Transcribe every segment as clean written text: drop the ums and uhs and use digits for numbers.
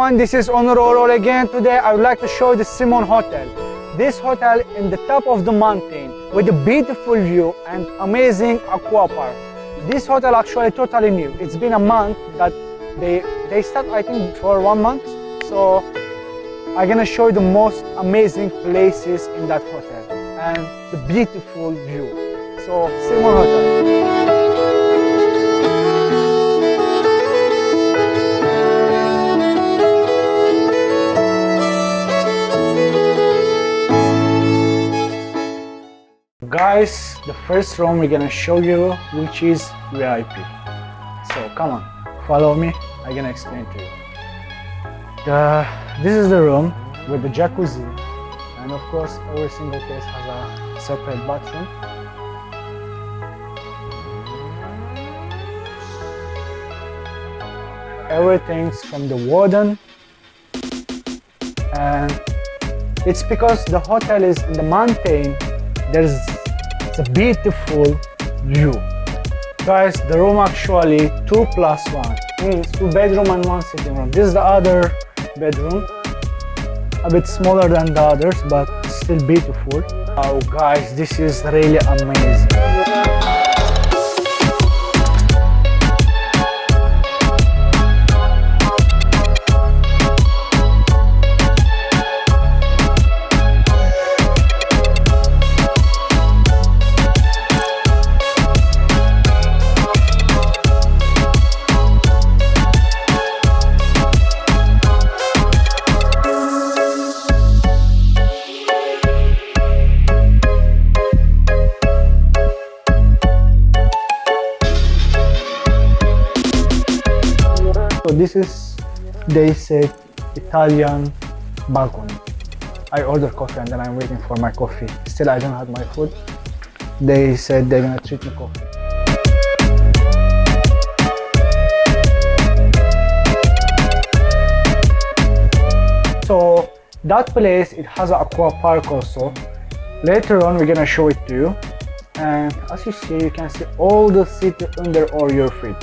everyone, this is Onur again. Today I would like to show you the Simon Hotel. This hotel in the top of the mountain with a beautiful view and amazing aqua park. This hotel actually totally new. It's been a month that they start, I think, for 1 month. So I'm gonna show you the most amazing places in that hotel and the beautiful view. So Simon Hotel. Guys, the first room we're gonna show you, which is VIP. So come on, follow me, I'm gonna explain to you. This is the room with the jacuzzi, and of course every single place has a separate bathroom. Everything's from the wooden, and it's because the hotel is in the mountain. It's a beautiful view. Guys, the room actually 2+1 means 2 bedroom and 1 sitting room. This is the other bedroom, a bit smaller than the others, but still beautiful. Oh guys, this is really amazing. So this is, they said, Italian balcony. I ordered coffee and then I'm waiting for my coffee. Still I don't have my food. They said they're gonna treat me coffee. So that place, it has an aqua park also. Later on we're gonna show it to you. And as you see, you can see all the city under all your feet.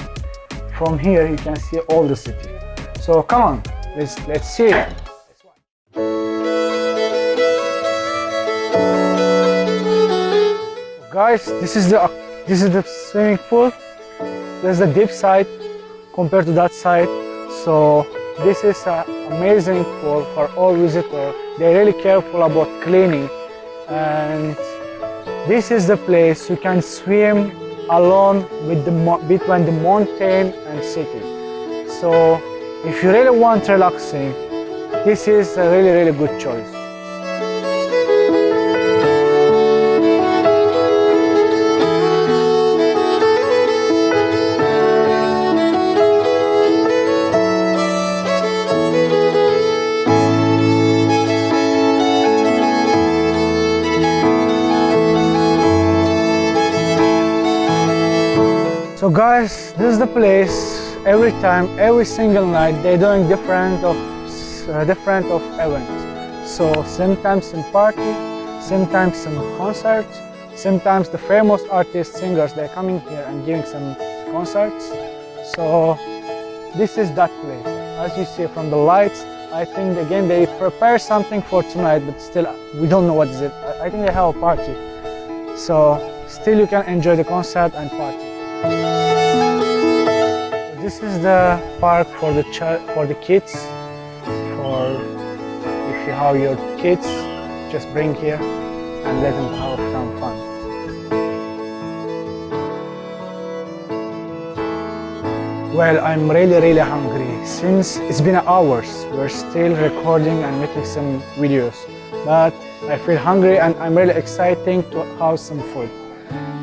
From here you can see all the city. So come on, let's see it. Guys, this is the swimming pool. There's a deep side compared to that side. So this is an amazing pool for all visitors. They're really careful about cleaning, and this is the place you can swim alone with between the mountain and city. So if you really want relaxing, this is a really good choice. So guys, this is the place. Every time, every single night, they're doing different of events. So sometimes some party, sometimes some concerts, sometimes the famous artists, singers, they're coming here and giving some concerts. So this is that place. As you see from the lights, I think again they prepare something for tonight, but still we don't know what is it. I think they have a party. So still you can enjoy the concert and party. This is the park for the kids. For if you have your kids, just bring here and let them have some fun. Well, I'm really hungry. Since it's been hours, we're still recording and making some videos. But I feel hungry and I'm really excited to have some food.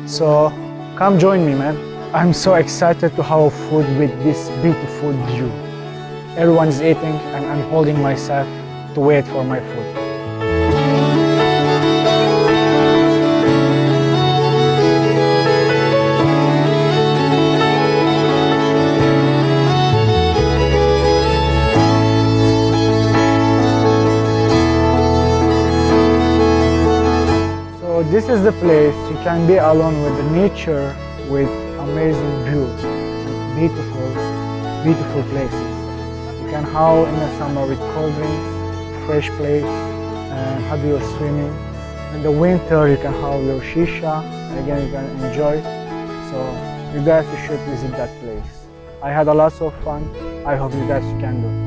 So come join me, man. I'm so excited to have food with this beautiful view. Everyone's eating and I'm holding myself to wait for my food. So this is the place you can be alone with the nature, with amazing views, beautiful places. You You can howl in the summer with cold drinks, fresh plates, and have your swimming. In the winter, you can have your shisha. Again, you can enjoy. So you guys should visit that place. I had a lot of fun. I hope you guys can do.